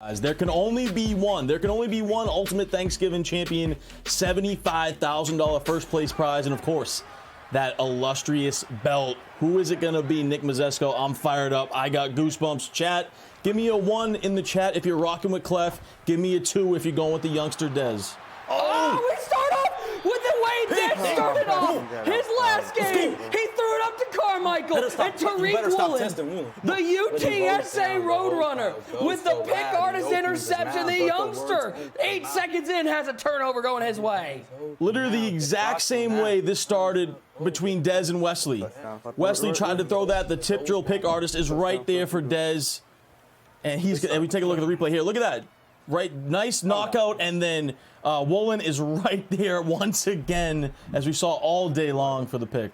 There can only be one. There can only be one Ultimate Thanksgiving Champion, $75,000 first place prize, and of course, that illustrious belt. Who is it going to be, Nick Mazesco? I'm fired up. I got goosebumps. Chat, give me a 1 in the chat if you're rocking with Cleff. Give me a 2 if you're going with the youngster Dez. Oh, we start off with the way Dez started off his last game. He threw it up to Carmichael and Tariq Woolen, the UTSA Roadrunner, with the pick artist interception. The youngster, 8 seconds in, has a turnover going his way. Literally the exact same way this started between Dez and Wesley. Wesley tried to throw that. The tip drill pick artist is right there for Dez. And we take a look at the replay here. Look at that. Right, nice knockout, and then Woolen is right there once again, as we saw all day long for the pick.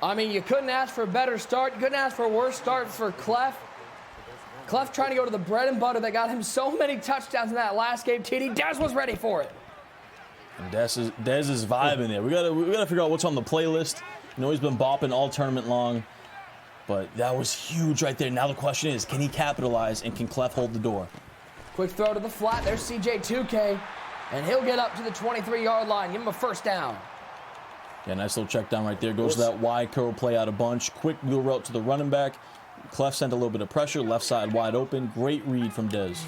I mean, you couldn't ask for a better start. You couldn't ask for a worse start for Cleff. Cleff trying to go to the bread and butter that got him so many touchdowns in that last game. TD, Dez was ready for it. And Dez is vibing there. We gotta figure out what's on the playlist. You know, he's been bopping all tournament long. But that was huge right there. Now the question is, can he capitalize and can Cleff hold the door? Quick throw to the flat. There's CJ2K. And he'll get up to the 23-yard line. Give him a first down. Yeah, nice little check down right there. Goes to that wide curl play out a bunch. Quick wheel route to the running back. Cleff sent a little bit of pressure. Left side wide open. Great read from Dez.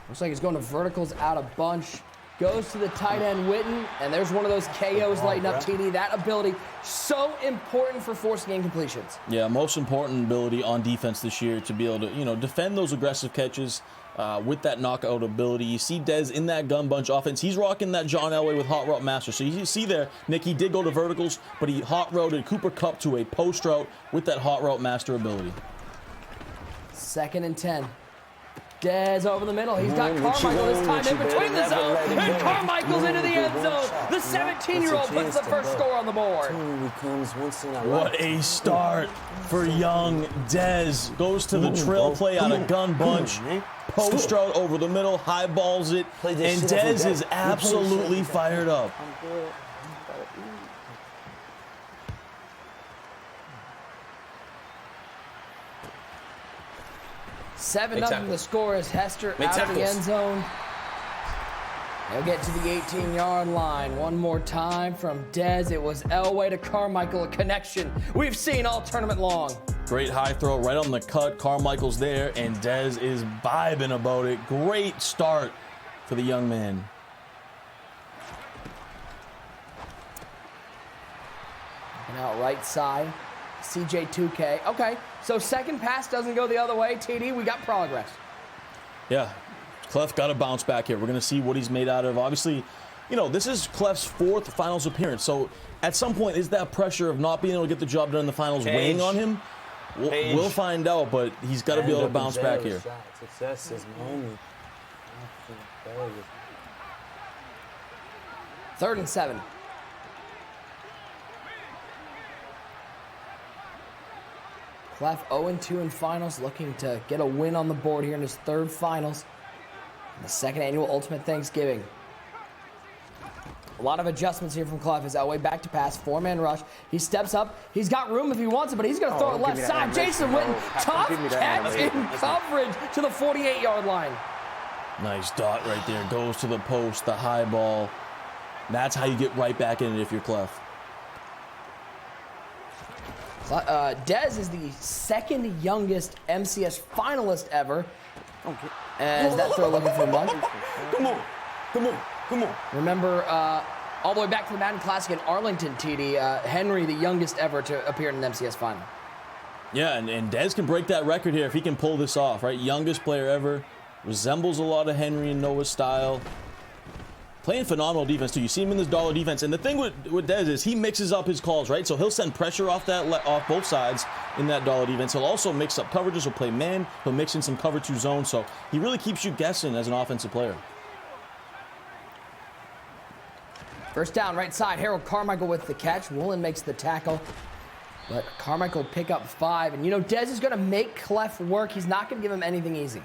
Looks like he's going to verticals out a bunch. Goes to the tight end, Witten, and there's one of those KOs lighting up TD. That ability, so important for forcing incompletions. Yeah, most important ability on defense this year to be able to, defend those aggressive catches with that knockout ability. You see Dez in that gun bunch offense. He's rocking that John Elway with hot route master. So you see there, Nick, he did go to verticals, but he hot routed Cooper Kupp to a post route with that hot route master ability. 2nd and 10. Dez over the middle. He's got Carmichael this time in between the zone. And Carmichael's into the end zone. The 17-year-old puts the first score on the board. What a start for young Dez. Goes to the trail play out of gun bunch. Post route over the middle. High balls it. And Dez is absolutely fired up. 7-0 the score as Hester out of the end zone. They'll get to the 18-yard line. One more time from Dez. It was Elway to Carmichael, a connection we've seen all tournament long. Great high throw right on the cut. Carmichael's there, and Dez is vibing about it. Great start for the young man. And out right side, CJ2K. Okay, so second pass doesn't go the other way. TD, we got progress. Yeah, Cleff got to bounce back here. We're going to see what he's made out of. Obviously, this is Cleff's 4th finals appearance. So at some point, is that pressure of not being able to get the job done in the finals weighing on him? We'll find out, but he's got to be able to bounce back here. Success is only 3rd and 7. Cleff 0-2 in finals, looking to get a win on the board here in his 3rd finals. The 2nd annual Ultimate Thanksgiving. A lot of adjustments here from Cleff. His Elway back to pass, 4-man rush. He steps up. He's got room if he wants it, but he's going to throw it left side. Jason Witten, tough catch in coverage to the 48-yard line. Nice dot right there. Goes to the post, the high ball. That's how you get right back in it if you're Cleff. Dez is the 2nd youngest MCS finalist ever. As that throw looking for a bunt. Come on. Remember, all the way back to the Madden Classic in Arlington, TD, Henry, the youngest ever to appear in an MCS final. Yeah, and Dez can break that record here if he can pull this off, right? Youngest player ever. Resembles a lot of Henry and Noah's style. Playing phenomenal defense, too. You see him in this dollar defense. And the thing with Dez is he mixes up his calls, right? So he'll send pressure off both sides in that dollar defense. He'll also mix up coverages. He'll play man. He'll mix in some cover 2 zone. So he really keeps you guessing as an offensive player. First down, right side. Harold Carmichael with the catch. Woolen makes the tackle. But Carmichael will pick up 5. And, Dez is going to make Cleff work. He's not going to give him anything easy.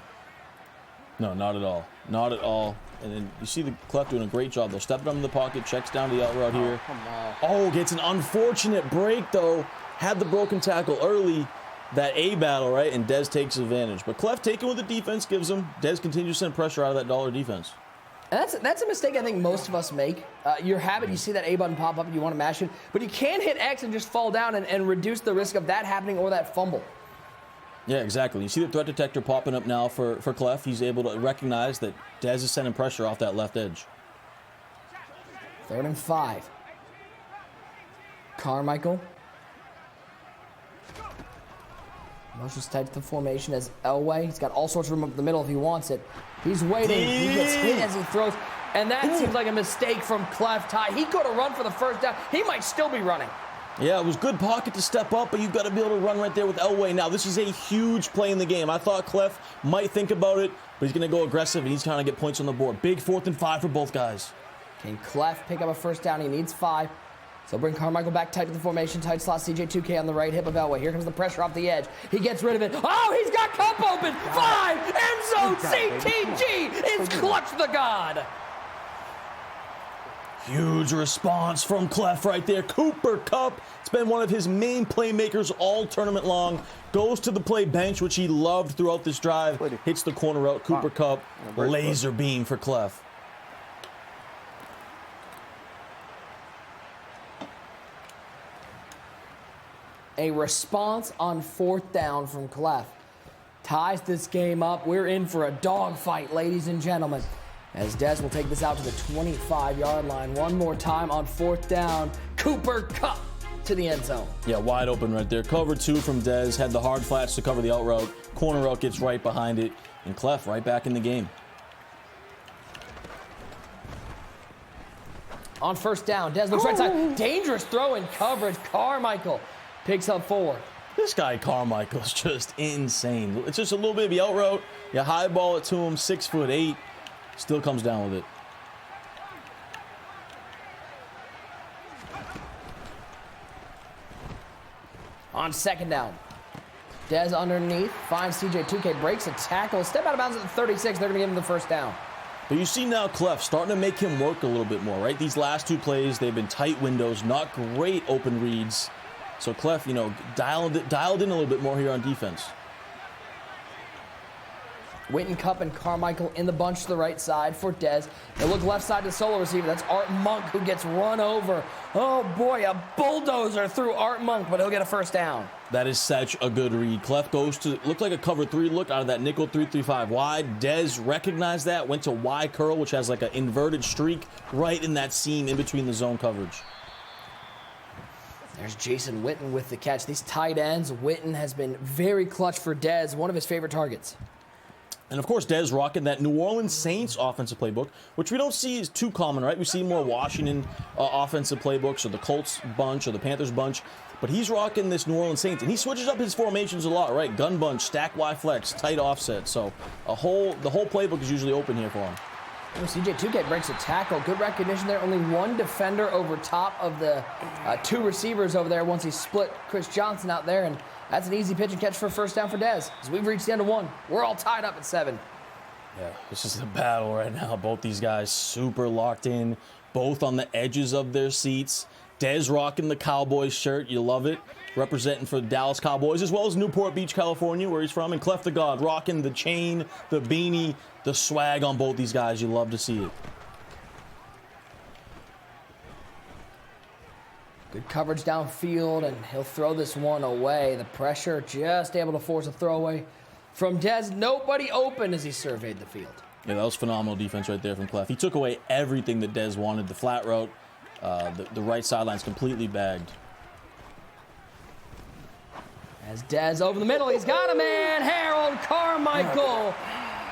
No, not at all. Not at all. And then you see the Cleff doing a great job. They're stepping up in the pocket, checks down to the out route here. Come on. Oh, gets an unfortunate break, though. Had the broken tackle early. That A battle, right? And Dez takes advantage. But Cleff taking what the defense gives him. Dez continues to send pressure out of that dollar defense. And that's a mistake I think most of us make. Your habit, you see that A button pop up and you want to mash it, but you can't hit X and just fall down and reduce the risk of that happening or that fumble. Yeah, exactly. You see the threat detector popping up now for Cleff. He's able to recognize that Dez is sending pressure off that left edge. 3rd and 5. Carmichael. Motions tight to the formation as Elway. He's got all sorts of room up the middle if he wants it. He's waiting. He gets hit as he throws. And that seems like a mistake from Cleff. Ty, he could have run for the first down. He might still be running. Yeah, it was good pocket to step up, but you've got to be able to run right there with Elway. Now, this is a huge play in the game. I thought Cleff might think about it, but he's going to go aggressive, and he's trying to get points on the board. Big 4th and 5 for both guys. Can Cleff pick up a first down? He needs 5. So bring Carmichael back tight to the formation. Tight slot CJ2K on the right hip of Elway. Here comes the pressure off the edge. He gets rid of it. Oh, he's got Cup open. 5. End zone. CTG is Clutch the God. Huge response from Cleff right there. Cooper Kupp, it's been one of his main playmakers all tournament long. Goes to the play bench, which he loved throughout this drive. Hits the corner route. Cooper Kupp, laser beam for Cleff. A response on 4th down from Cleff ties this game up. We're in for a dogfight, ladies and gentlemen, as Dez will take this out to the 25-yard line. One more time on 4th down. Cooper Kupp to the end zone. Yeah, wide open right there. Cover 2 from Dez. Had the hard flats to cover the out route. Corner route gets right behind it. And Cleff right back in the game. On 1st down, Dez looks right side. Dangerous throw in coverage. Carmichael picks up 4. This guy Carmichael's just insane. It's just a little bit of the out route. You high ball it to him, 6'8". Still comes down with it. On 2nd down, Dez underneath, finds CJ2K, breaks a tackle, step out of bounds at the 36. They're going to give him the first down. But you see now Cleff starting to make him work a little bit more, right? These last 2 plays, they've been tight windows, not great open reads. So Cleff, dialed in a little bit more here on defense. Witten, Kupp, and Carmichael in the bunch to the right side for Dez. They look left side to solo receiver. That's Art Monk who gets run over. Oh boy, a bulldozer through Art Monk, but he'll get a first down. That is such a good read. Cleff goes to, looked like a cover 3 look out of that nickel 3-3-5 wide. Dez recognized that, went to Y curl, which has like an inverted streak right in that seam in between the zone coverage. There's Jason Witten with the catch. These tight ends, Witten has been very clutch for Dez, one of his favorite targets. And of course, Dez rocking that New Orleans Saints offensive playbook, which we don't see is too common, right? We see more Washington offensive playbooks, or the Colts bunch, or the Panthers bunch. But he's rocking this New Orleans Saints, and he switches up his formations a lot, right? Gun bunch, stack Y flex, tight offset. So the whole playbook is usually open here for him. CJ2K breaks a tackle. Good recognition there. Only one defender over top of the 2 receivers over there once he split Chris Johnson out there. And that's an easy pitch and catch for a first down for Dez. As we've reached the end of 1. We're all tied up at 7. Yeah, this is a battle right now. Both these guys super locked in, both on the edges of their seats. Dez rocking the Cowboys shirt. You love it. Representing for the Dallas Cowboys, as well as Newport Beach, California, where he's from. And Cleff the God rocking the chain, the beanie, the swag on both these guys. You love to see it. Good coverage downfield, and he'll throw this one away. The pressure just able to force a throwaway from Dez. Nobody open as he surveyed the field. Yeah, that was phenomenal defense right there from Cleff. He took away everything that Dez wanted. The flat route, the right sideline's completely bagged. As Dez over the middle, he's got a man. Harold Carmichael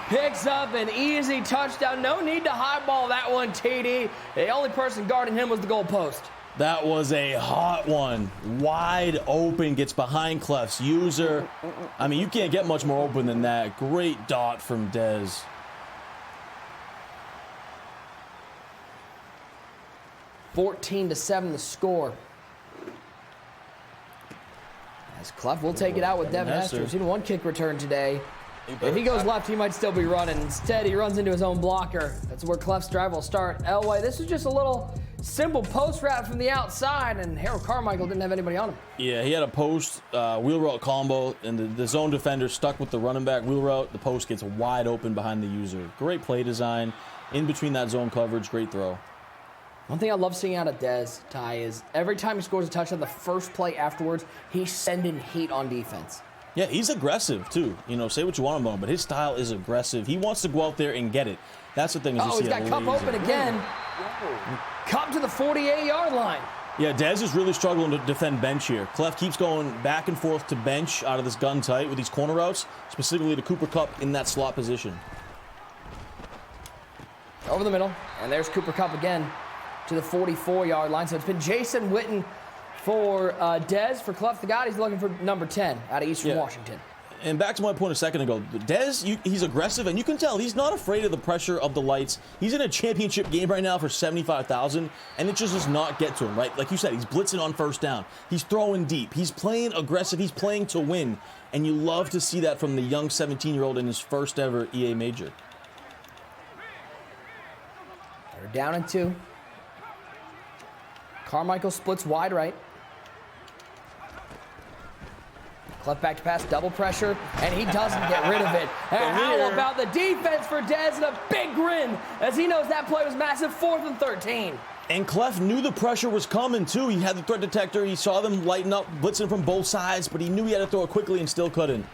picks up an easy touchdown. No need to highball that one, TD. The only person guarding him was the goalpost. That was a hot one. Wide open, gets behind Cleff's user. I mean, you can't get much more open than that. Great dot from Dez. (14-7) the score. As Cleff will take it out with Devin Hester. He's seen 1 kick return today. If he goes left, he might still be running. Instead, he runs into his own blocker. That's where Cleff's drive will start. Elway, this was just a little simple post route from the outside, and Harold Carmichael didn't have anybody on him. Yeah, he had a post wheel route combo, and the zone defender stuck with the running back wheel route. The post gets wide open behind the user. Great play design in between that zone coverage. Great throw. One thing I love seeing out of Dez, Ty, is every time he scores a touchdown, the first play afterwards, he's sending heat on defense. Yeah, he's aggressive, too. You know, say what you want about him, but his style is aggressive. He wants to go out there and get it. That's the thing. Is he's got Cup open again. Cup to the 48-yard line. Yeah, Dez is really struggling to defend bench here. Cleff keeps going back and forth to bench out of this gun tight with these corner routes, specifically to Cooper Kupp in that slot position. Over the middle, and there's Cooper Kupp again to the 44-yard line. So it's been Jason Witten for Dez. For Cleff the God, he's looking for number 10 out of Eastern Washington. And back to my point a second ago, Dez, he's aggressive, and you can tell he's not afraid of the pressure of the lights. He's in a championship game right now for $75,000, and it just does not get to him, right? Like you said, he's blitzing on first down. He's throwing deep. He's playing aggressive. He's playing to win, and you love to see that from the young 17-year-old in his first ever EA major. They're down and 2. Carmichael splits wide right. Cleff back to pass, double pressure, and he doesn't get rid of it. And how about the defense for Dez and a big grin as he knows that play was massive, 4th and 13. And Cleff knew the pressure was coming, too. He had the threat detector. He saw them lighten up, blitzing from both sides, but he knew he had to throw it quickly and still couldn't.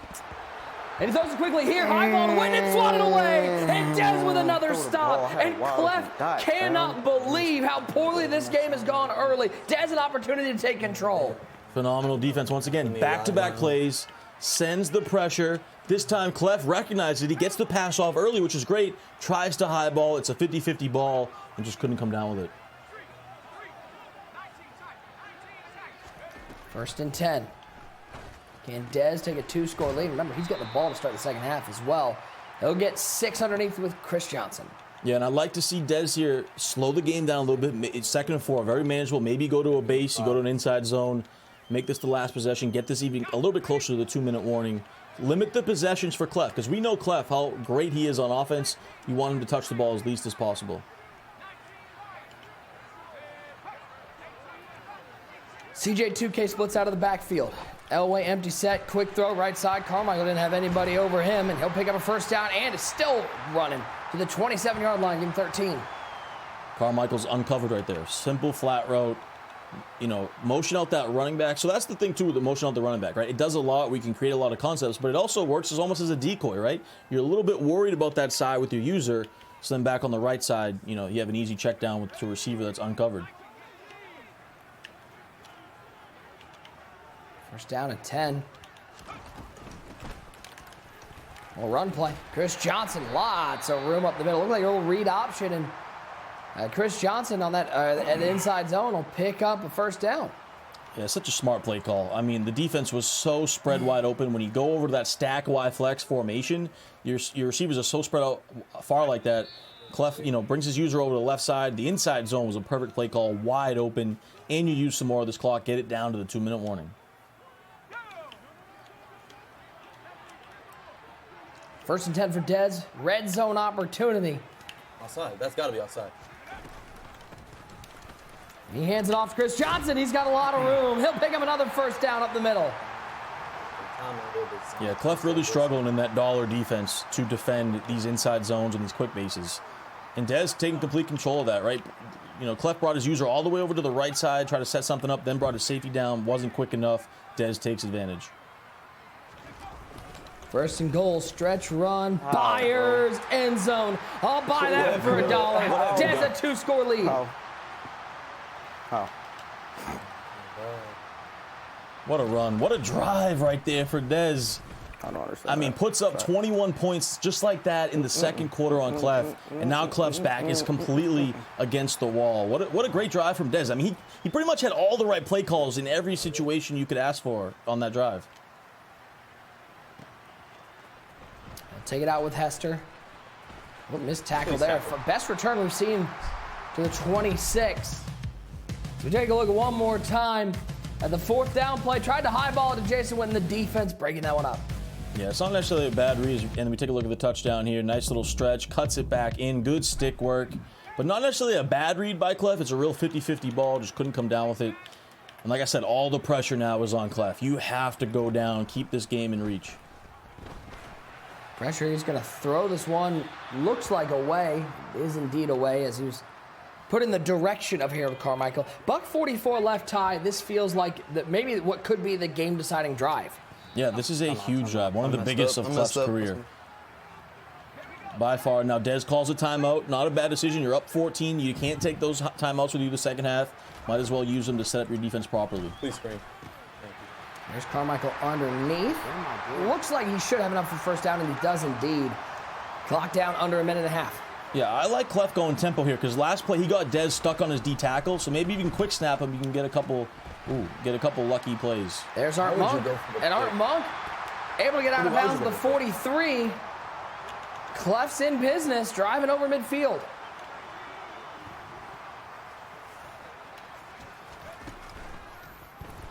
And he throws it quickly here, high ball to Witten, swatted away, and Dez with another stop. And Cleff cannot believe how poorly this game has gone early. Dez an opportunity to take control. Phenomenal defense once again. Back-to-back plays, sends the pressure. This time, Cleff recognizes it. He gets the pass off early, which is great. Tries to high ball. It's a 50-50 ball, and just couldn't come down with it. 1st and 10. Can Dez take a 2-score lead? Remember, he's got the ball to start the second half as well. He'll get 6 underneath with Chris Johnson. Yeah, and I'd like to see Dez here slow the game down a little bit. It's 2nd and 4, very manageable. Maybe go to a base, you go to an inside zone, make this the last possession, get this even a little bit closer to the 2-minute warning. Limit the possessions for Cleff, because we know Cleff, how great he is on offense. You want him to touch the ball as least as possible. CJ 2K splits out of the backfield. Elway empty set, quick throw, right side. Carmichael didn't have anybody over him, and he'll pick up a first down and is still running to the 27-yard line, give him 13. Carmichael's uncovered right there. Simple flat route. You know, motion out that running back. So that's the thing, too, with the motion out the running back, right? It does a lot. We can create a lot of concepts, but it also works as almost as a decoy, right? You're a little bit worried about that side with your user, so then back on the right side, you know, you have an easy check down with the receiver that's uncovered. First down at 10. Well, run play. Chris Johnson, lots of room up the middle. Looked like a little read option, and Chris Johnson on that at the inside zone will pick up a first down. Yeah, such a smart play call. I mean, the defense was so spread wide open. When you go over to that stack Y flex formation, your receivers are so spread out far like that. Cleff, you know, brings his user over to the left side. The inside zone was a perfect play call, wide open, and you use some more of this clock, get it down to the 2-minute warning. 1st and 10 for Dez. Red zone opportunity. Outside. That's got to be outside. He hands it off to Chris Johnson. He's got a lot of room. He'll pick up another first down up the middle. Yeah, Cleff really struggling in that dollar defense to defend these inside zones and these quick bases. And Dez taking complete control of that, right? You know, Cleff brought his user all the way over to the right side, tried to set something up, then brought his safety down, wasn't quick enough. Dez takes advantage. 1st and goal, stretch run, Byers, end zone. I'll buy that for $1. Dez a 2-score lead. What a run. What a drive right there for Dez. I don't understand. I mean, puts up 21 points just like that in the second quarter on Cleff, and now Cleff's back is completely against the wall. What a great drive from Dez. I mean, he pretty much had all the right play calls in every situation you could ask for on that drive. Take it out with Hester. What missed tackle there. Best return we've seen to the 26. We take a look at one more time at the 4th down play. Tried to high ball it to Jason Witten. The defense breaking that one up. Yeah, it's not necessarily a bad read. And we take a look at the touchdown here. Nice little stretch, cuts it back in, good stick work. But not necessarily a bad read by Cleff. It's a real 50-50 ball, just couldn't come down with it. And like I said, all the pressure now is on Cleff. You have to go down, keep this game in reach. Pressure, he's going to throw this one. Looks like away. It is indeed away as he was put in the direction of Harold Carmichael. Buck 44 left tie. This feels like maybe what could be the game-deciding drive. Yeah, this is a huge drive. One of the biggest of Cleff's career. By far. Now, Dez calls a timeout. Not a bad decision. You're up 14. You can't take those timeouts with you the second half. Might as well use them to set up your defense properly. Please screen. There's Carmichael underneath. Looks like he should have enough for first down, and he does indeed. Clock down under a minute and a half. Yeah, I like Cleff going tempo here because last play he got Dez stuck on his D tackle, so maybe you can quick snap him. You can get a couple lucky plays. There's Art Monk, and Art Monk able to get out of bounds at the 43. Cleff's in business, driving over midfield.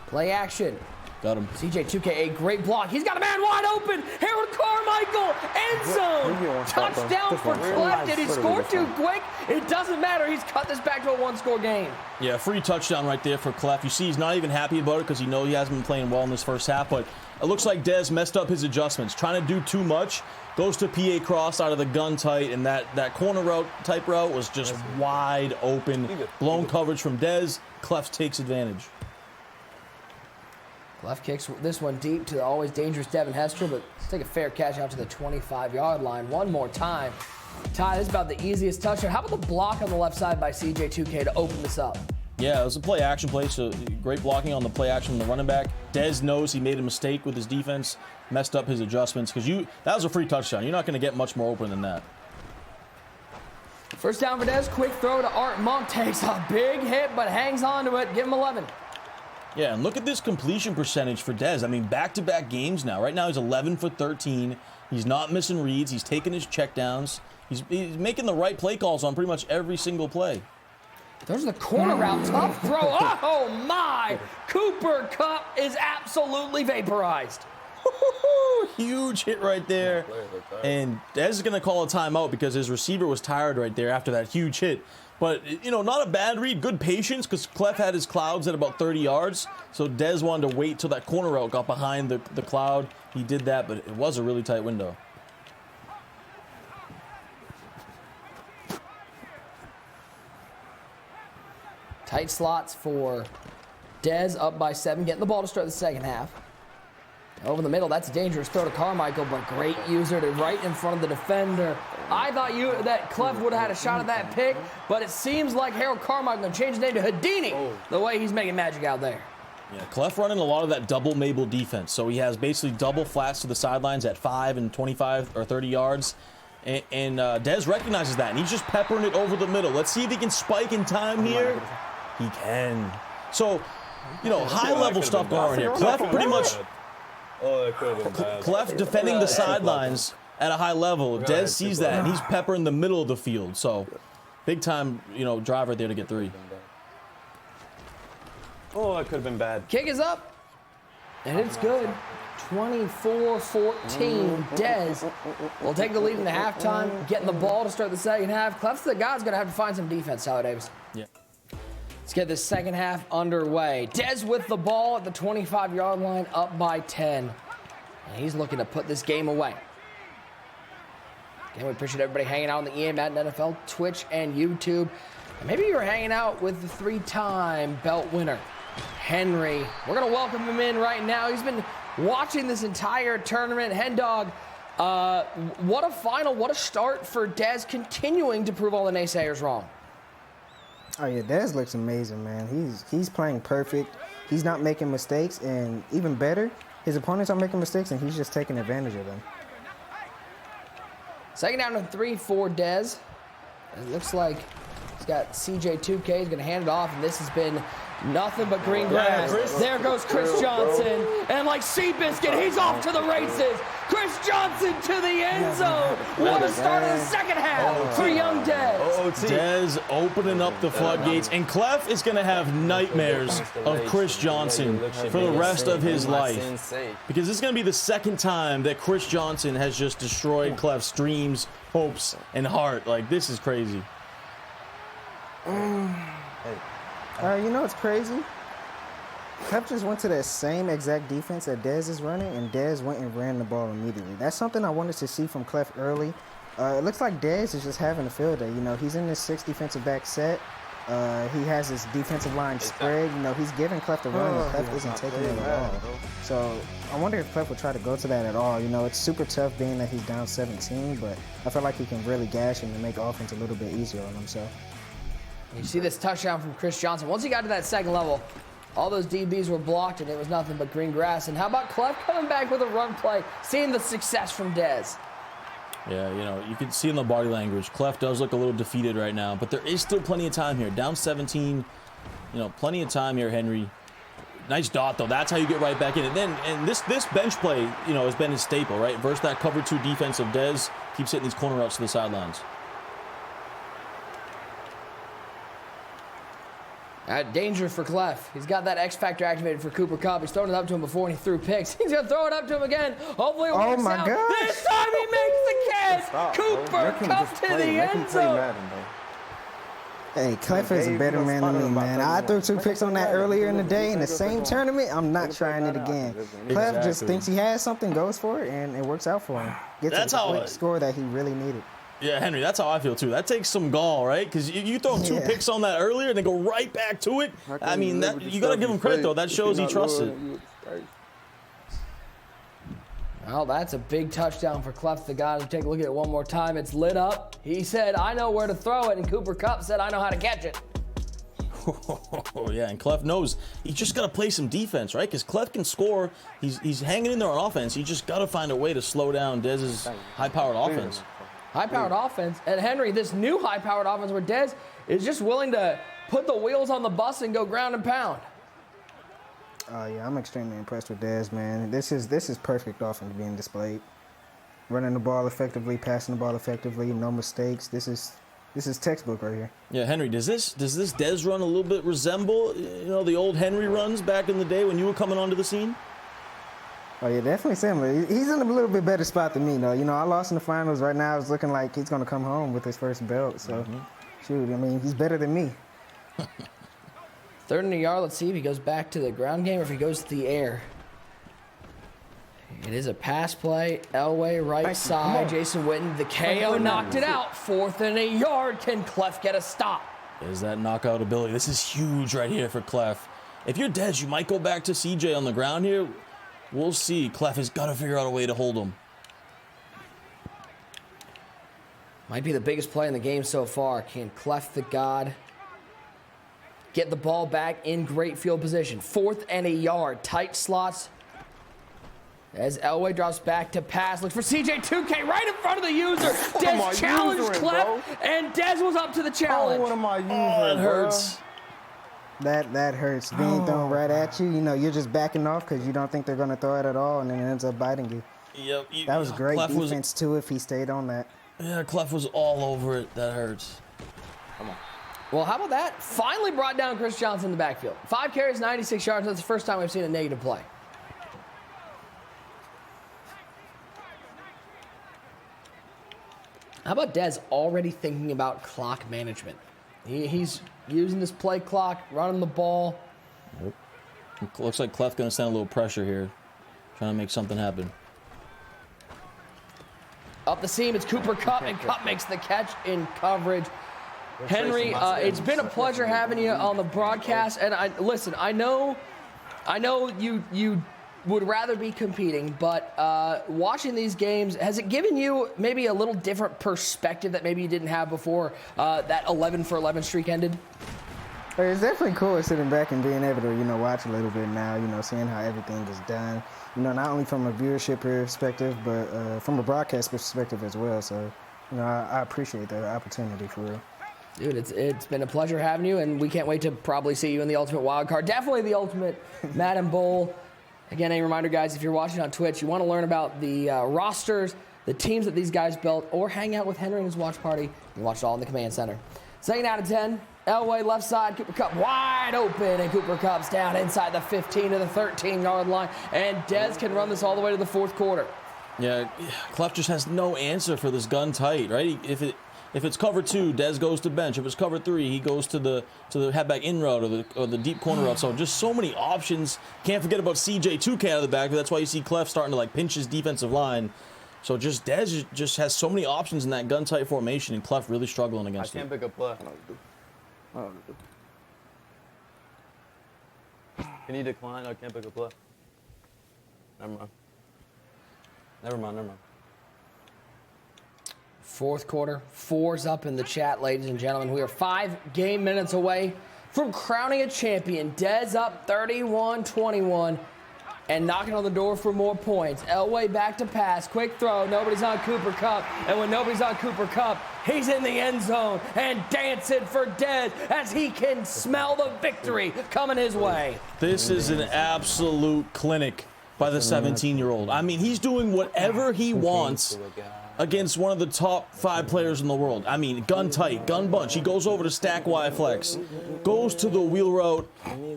Play action. Got him. CJ2K, a great block. He's got a man wide open. Harold Carmichael, end zone. Touchdown for Cleff. Did he score too quick? It doesn't matter. He's cut this back to a one-score game. Yeah, free touchdown right there for Cleff. You see he's not even happy about it because he knows he hasn't been playing well in this first half, but it looks like Dez messed up his adjustments. Trying to do too much. Goes to PA cross out of the gun tight, and that corner route type route was just wide open. Blown coverage from Dez. Cleff takes advantage. Cleff kicks this one deep to the always dangerous Devin Hester, but let's take a fair catch out to the 25-yard line one more time. Ty, this is about the easiest touchdown. How about the block on the left side by CJ2K to open this up? Yeah, it was a play action play, so great blocking on the play action from the running back. Dez knows he made a mistake with his defense, messed up his adjustments, because that was a free touchdown. You're not going to get much more open than that. First down for Dez, quick throw to Art Monk, takes a big hit, but hangs on to it. Give him 11. Yeah, and look at this completion percentage for Dez. I mean, back-to-back games now. Right now, he's 11 for 13. He's not missing reads. He's taking his checkdowns. He's making the right play calls on pretty much every single play. There's the corner route, tough throw. Oh, my! Cooper Kupp is absolutely vaporized. Huge hit right there. And Dez is going to call a timeout because his receiver was tired right there after that huge hit. But, you know, not a bad read. Good patience because Cleff had his clouds at about 30 yards. So Dez wanted to wait till that corner route got behind the cloud. He did that, but it was a really tight window. Tight slots for Dez, up by 7, getting the ball to start the second half. Over the middle, that's a dangerous throw to Carmichael, but great user to right in front of the defender. I thought that Cleff would have had a shot at that pick, but it seems like Harold Carmichael going to change his name to Houdini, the way he's making magic out there. Yeah, Cleff running a lot of that double Mabel defense. So he has basically double flats to the sidelines at 5 and 25 or 30 yards. And Dez recognizes that, and he's just peppering it over the middle. Let's see if he can spike in time here. He can. So, you know, high-level stuff going on here. Cleff pretty much... Cleff defending the sidelines at a high level. Dez sees that, and he's peppering the middle of the field. So, big-time, you know, drive right there to get 3. Oh, that could have been bad. Kick is up, and it's good. 24-14. Dez will take the lead in the halftime, getting the ball to start the second half. Cleff's the guy's going to have to find some defense, Tyler Davis. Yeah. Let's get this second half underway. Dez with the ball at the 25-yard line, up by 10. And he's looking to put this game away. Again, we appreciate everybody hanging out on the EA Madden NFL, Twitch, and YouTube. And maybe you're hanging out with the 3-time belt winner, Henry. We're going to welcome him in right now. He's been watching this entire tournament. Hen Dog, what a final, what a start for Dez, continuing to prove all the naysayers wrong. Oh yeah, Dez looks amazing, man. He's playing perfect. He's not making mistakes, and even better, his opponents are making mistakes, and he's just taking advantage of them. Second down and 3 for Dez. It looks like he's got CJ2K. He's going to hand it off, and this has been Nothing but green grass. There goes Chris Johnson. And like Seabiscuit, he's off to the races. Chris Johnson to the end zone. What a start of the second half for young Dez. Dez opening up the floodgates. And Cleff is going to have nightmares of Chris Johnson for the rest of his life. Because this is going to be the second time that Chris Johnson has just destroyed Cleff's dreams, hopes, and heart. Like, this is crazy. You know what's crazy? Cleff just went to that same exact defense that Dez is running, and Dez went and ran the ball immediately. That's something I wanted to see from Cleff early. It looks like Dez is just having a field day. You know, he's in this 6 defensive back set. He has his defensive line spread. You know, he's giving Cleff the run, and Cleff isn't taking it at all. So I wonder if Cleff would try to go to that at all. You know, it's super tough being that he's down 17, but I feel like he can really gash him and make offense a little bit easier on himself. You see this touchdown from Chris Johnson. Once he got to that second level, all those DBs were blocked, and it was nothing but green grass. And how about Cleff coming back with a run play, seeing the success from Dez? Yeah, you know, you can see in the body language, Cleff does look a little defeated right now, but there is still plenty of time here. Down 17, you know, plenty of time here, Henry. Nice dot, though. That's how you get right back in. And this bench play, you know, has been his staple, right? Versus that cover 2 defense of Dez, keeps hitting these corner routes to the sidelines. Danger for Cleff. He's got that X Factor activated for Cooper Kupp. He's thrown it up to him before and he threw picks. He's going to throw it up to him again. Hopefully it works out. God. This time he makes the catch. Cooper Kupp to the end zone. Hey, Cleff is a better man than me, man. I threw 2 picks on that earlier in the day in the same tournament. I'm not trying it again. Cleff just thinks he has something, goes for it, and it works out for him. Gets a quick score that he really needed. Yeah, Henry, that's how I feel, too. That takes some gall, right? Because you throw 2 picks on that earlier and then go right back to it. I mean, that, you got to give him credit, though. That shows he trusts it. Well, that's a big touchdown for Cleff the God. Take a look at it one more time. It's lit up. He said, I know where to throw it, and Cooper Kupp said, I know how to catch it. Oh, yeah, and Cleff knows he's just got to play some defense, right? Because Cleff can score. He's hanging in there on offense. You just got to find a way to slow down Dez's high-powered offense. High-powered offense. And Henry, this new high-powered offense where Dez is just willing to put the wheels on the bus and go ground and pound. Yeah, I'm extremely impressed with Dez, man. This is perfect offense being displayed. Running the ball effectively, passing the ball effectively, no mistakes. This is textbook right here. Yeah, Henry, does this Dez run a little bit resemble, you know, the old Henry runs back in the day when you were coming onto the scene? Oh, yeah, definitely similar. He's in a little bit better spot than me, though. You know, I lost in the finals. Right now, it's looking like he's going to come home with his first belt. So, shoot, I mean, he's better than me. 3rd and a yard. Let's see if he goes back to the ground game or if he goes to the air. It is a pass play. Elway, right side. Jason Witten, the KO knocked it out. 4th and a yard. Can Cleff get a stop? Is that knockout ability? This is huge right here for Cleff. If you're Dez, you might go back to CJ on the ground here. We'll see. Cleff has got to figure out a way to hold him. Might be the biggest play in the game so far. Can Cleff the God get the ball back in great field position? 4th and a yard. Tight slots. As Elway drops back to pass. Looks for CJ 2K right in front of the user. Dez challenged Cleff, and Dez was up to the challenge. What am I using, That hurts. That hurts. Being thrown right at you. You know, you're just backing off because you don't think they're going to throw it at all, and then it ends up biting you. Yep. That was great defense, too, if he stayed on that. Yeah, Cleff was all over it. That hurts. Come on. Well, how about that? Finally brought down Chris Johnson in the backfield. 5 carries, 96 yards. That's the first time we've seen a negative play. How about Dez already thinking about clock management? He's using this play clock, running the ball. Nope. Looks like Cleff going to send a little pressure here, trying to make something happen. Up the seam, it's Cooper Kupp, and Kupp makes the catch in coverage. Henry, it's been a pleasure having you on the broadcast. And I know you would rather be competing, but watching these games, has it given you maybe a little different perspective that maybe you didn't have before that 11 for 11 streak ended? It's definitely cool sitting back and being able to, you know, watch a little bit now, you know, seeing how everything is done. You know, not only from a viewership perspective, but from a broadcast perspective as well. So, you know, I appreciate the opportunity for real. Dude, it's been a pleasure having you, and we can't wait to probably see you in the Ultimate Wildcard. Definitely the Ultimate Madden Bowl. Again, a reminder, guys, if you're watching on Twitch, you want to learn about the rosters, the teams that these guys built, or hang out with Henry and his watch party, you can watch it all in the Command Center. Second out of 10, Elway left side, Cooper Kupp wide open, and Cooper Kupp's down inside the 15 to the 13-yard line, and Dez can run this all the way to the fourth quarter. Yeah, Cleff just has no answer for this gun tight, right? If it's cover 2, Dez goes to bench. If it's cover 3, he goes to the halfback in route or the deep corner route. So just so many options. Can't forget about CJ2K out of the back. That's why you see Cleff starting to like pinch his defensive line. So just Dez just has so many options in that gun tight formation, and Cleff really struggling against it. I can't pick a play. Can you decline? I can't pick a play. Never mind. Fourth quarter, 4's up in the chat, ladies and gentlemen. We are 5 game minutes away from crowning a champion. Dez up 31-21 and knocking on the door for more points. Elway back to pass, quick throw, nobody's on Cooper Kupp, and when nobody's on Cooper Kupp, he's in the end zone and dancing for Dez as he can smell the victory coming his way. This is an absolute clinic by the 17-year-old. I mean, he's doing whatever he wants against one of the top 5 players in the world. I mean, gun tight, gun bunch. He goes over to stack Y flex, goes to the wheel route.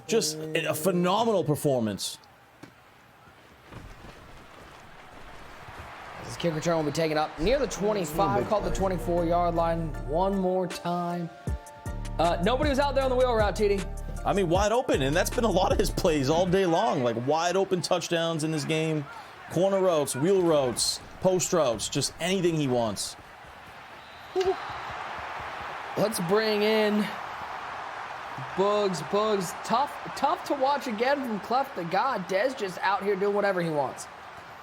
Just a phenomenal performance. This kick return will be taken up near the 25, called the 24-yard line one more time. Nobody was out there on the wheel route, TD. I mean, wide open, and that's been a lot of his plays all day long. Like wide open touchdowns in this game, corner routes, wheel routes, post routes, just anything he wants. Let's bring in Bugs. Tough to watch again from Cleff the God. Dez just out here doing whatever he wants.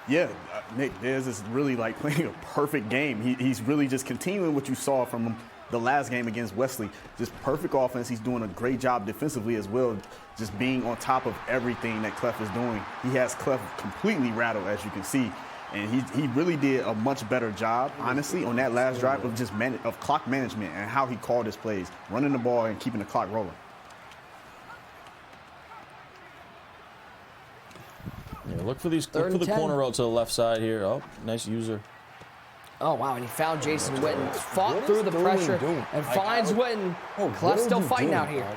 Yeah, Nick, Dez is really like playing a perfect game. He's really just continuing what you saw from him the last game against Wesley. Just perfect offense. He's doing a great job defensively as well, just being on top of everything that Cleff is doing. He has Cleff completely rattled, as you can see. And he really did a much better job, honestly, on that last drive of just of clock management and how he called his plays, running the ball and keeping the clock rolling. Yeah, look for the corner route to the left side here. Oh, nice user. Oh, wow, and he found Jason Witten, fought through the pressure, and finds Witten. Cleff's still fighting out here.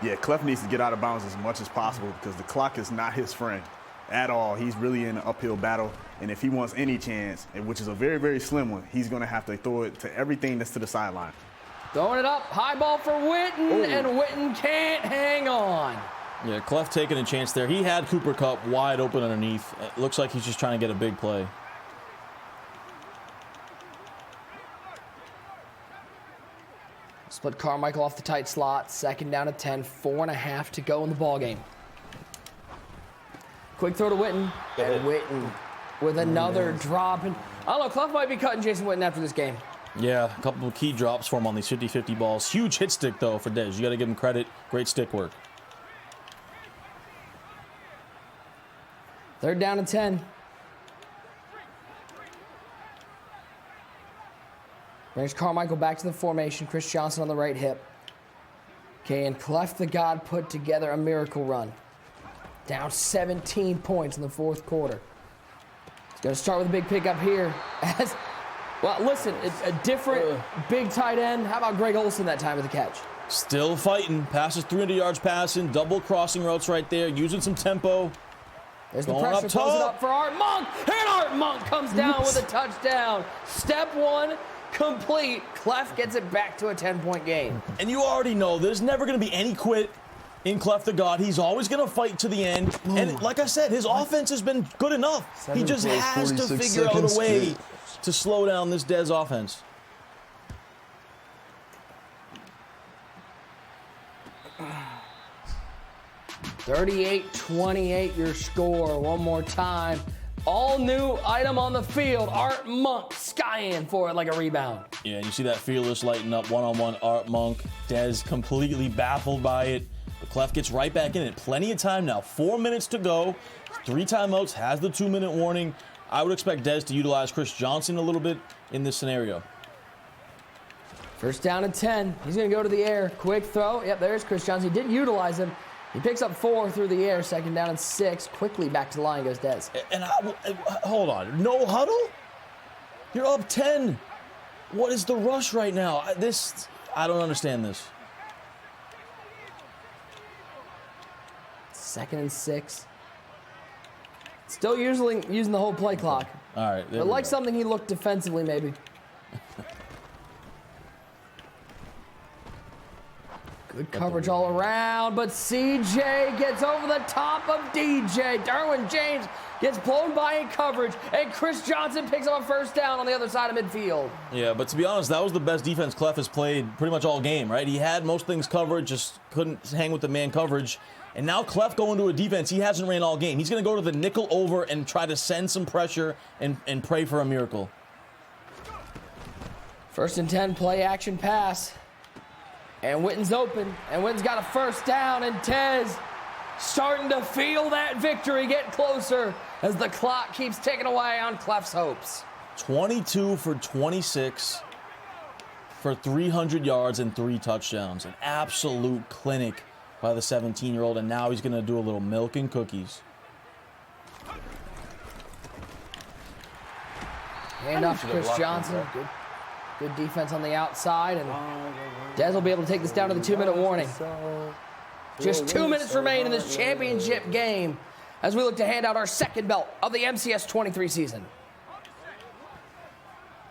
Yeah, Cleff needs to get out of bounds as much as possible because the clock is not his friend at all. He's really in an uphill battle, and if he wants any chance, which is a very, very slim one, he's going to have to throw it to everything that's to the sideline. Throwing it up, high ball for Witten, and Witten can't hang on. Yeah, Cleff taking a chance there. He had Cooper Kupp wide open underneath. It looks like he's just trying to get a big play. Split Carmichael off the tight slot. Second down at 10. 4.5 to go in the ballgame. Quick throw to Witten. And Witten with another drop. And I don't know, Cleff might be cutting Jason Witten after this game. Yeah, a couple of key drops for him on these 50-50 balls. Huge hit stick, though, for Dez. You got to give him credit. Great stick work. Third down and 10. Brings Carmichael back to the formation. Chris Johnson on the right hip. Okay, and Cleff the God put together a miracle run. Down 17 points in the fourth quarter. He's going to start with a big pickup here. Well, listen, it's a different big tight end. How about Greg Olsen that time with the catch? Still fighting. Passes 300 yards passing. Double crossing routes right there. Using some tempo. There's the pressure. Throws it up for Art Monk. And Art Monk comes down with a touchdown. Step one complete. Cleff gets it back to a 10-point game. And you already know there's never going to be any quit in Cleff the God. He's always going to fight to the end. And like I said, his offense has been good enough. He just has to figure out a way to slow down this Dez offense. (38-28) your score. One more time. All new item on the field. Art Monk skying for it like a rebound. Yeah, you see that fearless lighting up one-on-one Art Monk. Dez completely baffled by it. But Cleff gets right back in it. Plenty of time now. 4 minutes to go. 3 timeouts. Has the 2-minute warning. I would expect Dez to utilize Chris Johnson a little bit in this scenario. First down and 10. He's going to go to the air. Quick throw. Yep, there's Chris Johnson. He didn't utilize him. He picks up 4 through the air. Second down and 6. Quickly back to the line goes Dez. And hold on. No huddle? You're up 10. What is the rush right now? I don't understand this. Second and 6. Still using the whole play clock. All right. But like something he looked defensively, maybe. Good coverage all around, but CJ gets over the top of DJ. Derwin James gets blown by in coverage, and Chris Johnson picks up a first down on the other side of midfield. Yeah, but to be honest, that was the best defense Cleff has played pretty much all game, right? He had most things covered, just couldn't hang with the man coverage. And now Cleff going to a defense he hasn't ran all game. He's going to go to the nickel over and try to send some pressure and pray for a miracle. First and 10, play action pass. And Witten's open, and Witten's got a first down, and Tez starting to feel that victory get closer as the clock keeps ticking away on Cleff's hopes. 22 for 26 for 300 yards and 3 touchdowns. An absolute clinic by the 17-year-old, and now he's going to do a little milk and cookies. Hand off to Chris Johnson. Good defense on the outside, and Dez will be able to take this down to the 2-minute warning. Just 2 minutes remain in this championship game as we look to hand out our second belt of the MCS 23 season.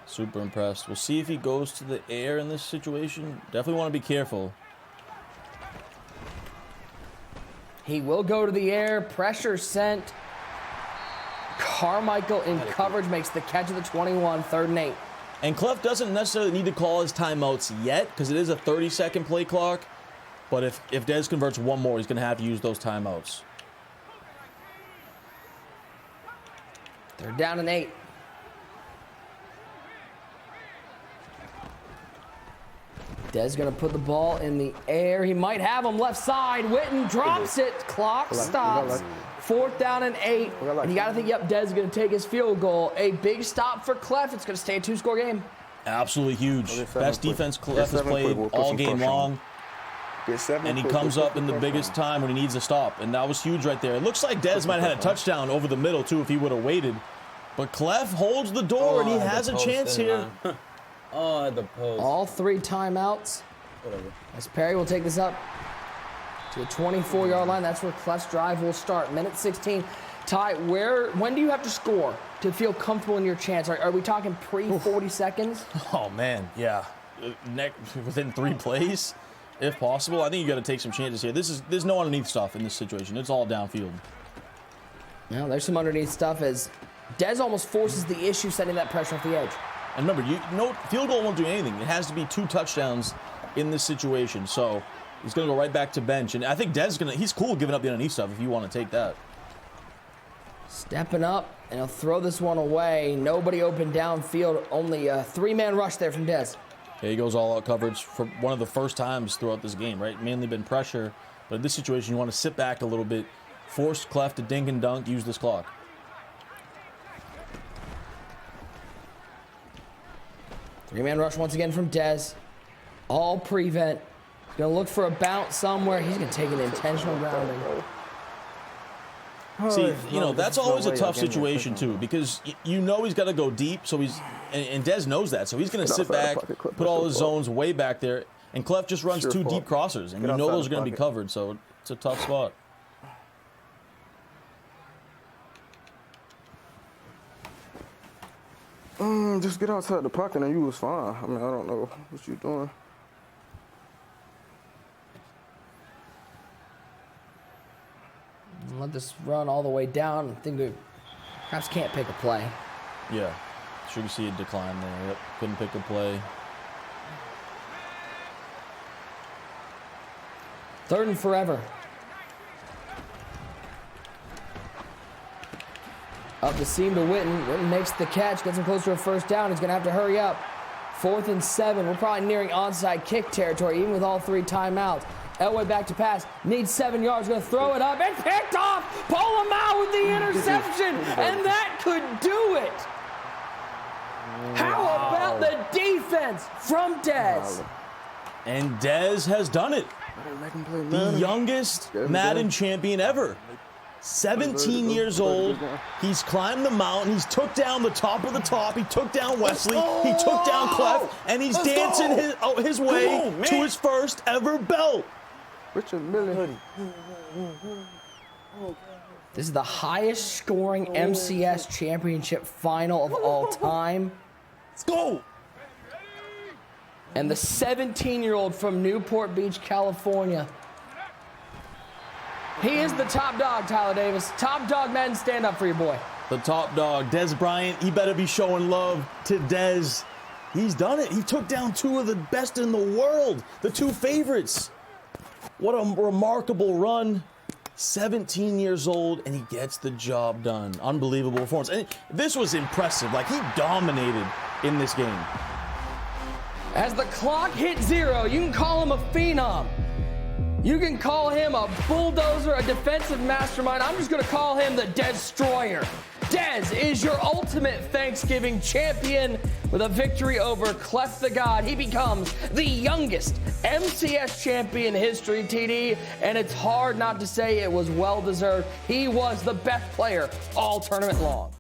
Super impressed. We'll see if he goes to the air in this situation. Definitely want to be careful. He will go to the air. Pressure sent. Carmichael in coverage makes the catch of the 21, 3rd and 8. And Cleff doesn't necessarily need to call his timeouts yet because it is a 30-second play clock. But if Dez converts one more, he's going to have to use those timeouts. 3rd down and 8. Dez going to put the ball in the air. He might have him left side. Witten drops it. Clock stops. 4th down and 8. And you got to think, yep, Dez is going to take his field goal. A big stop for Cleff. It's going to stay a 2-score game. Absolutely huge. Best defense Cleff has played all game long. And he comes up in the biggest time when he needs a stop. And that was huge right there. It looks like Dez might have had a touchdown over the middle, too, if he would have waited. But Cleff holds the door, and he has a chance here. Oh, the post. All 3 timeouts. Whatever. As Perry will take this up to the 24-yard line. That's where Cleff's drive will start. Minute 16. Ty, when do you have to score to feel comfortable in your chance? Are we talking pre-40 seconds? Oh, man, yeah. Within 3 plays, if possible. I think you got to take some chances here. There's no underneath stuff in this situation. It's all downfield. Well, there's some underneath stuff as Dez almost forces the issue, setting that pressure off the edge. And remember, field goal won't do anything. It has to be 2 touchdowns in this situation. So he's going to go right back to bench. And I think Dez he's cool giving up the underneath stuff if you want to take that. Stepping up, and he'll throw this one away. Nobody open downfield. Only a 3-man rush there from Dez. Yeah, he goes all-out coverage for one of the first times throughout this game, right? Mainly been pressure. But in this situation, you want to sit back a little bit, force Cleff to dink and dunk, use this clock. Three-man rush once again from Dez. All prevent. He's going to look for a bounce somewhere. He's going to take an intentional grounding. See, that's always a tough situation, too, because you know he's got to go deep, so and Dez knows that, so he's going to sit back, put all his zones way back there, and Cleff just runs 2 deep crossers, and you know those are going to be covered, so it's a tough spot. Just get outside the pocket and you was fine. I mean, I don't know what you're doing. Let this run all the way down. I think we perhaps can't pick a play. Yeah. Sure you see a decline there. Yep. Couldn't pick a play. 3rd and forever. Up the seam to Witten. Witten makes the catch, gets him close to a first down. He's going to have to hurry up. 4th and 7. We're probably nearing onside kick territory, even with all 3 timeouts. Elway back to pass. Needs 7 yards. Going to throw it up and picked off. Pull him out with the interception. And that could do it. How about the defense defense from Dez. And Dez has done it. Make him play The Madden. youngest Get him Madden done. champion ever. 17 years old. He's climbed the mountain. He's took down the top of the top. He took down Wesley. He took down Cleff. And he's dancing his way to his first ever belt. Richard Miller. This is the highest scoring MCS championship final of all time. Let's go. And the 17-year-old from Newport Beach, California. He is the top dog, Tyler Davis. Top dog, Madden, stand up for your boy. The top dog, Dez Bryant. He better be showing love to Dez. He's done it. He took down two of the best in the world, the two favorites. What a remarkable run. 17 years old, and he gets the job done. Unbelievable performance. And this was impressive. Like, he dominated in this game. As the clock hits 0, you can call him a phenom. You can call him a bulldozer, a defensive mastermind. I'm just going to call him the Destroyer. Dez is your ultimate Thanksgiving champion with a victory over Cleff the God. He becomes the youngest MCS champion in history, TD, and it's hard not to say it was well-deserved. He was the best player all tournament long.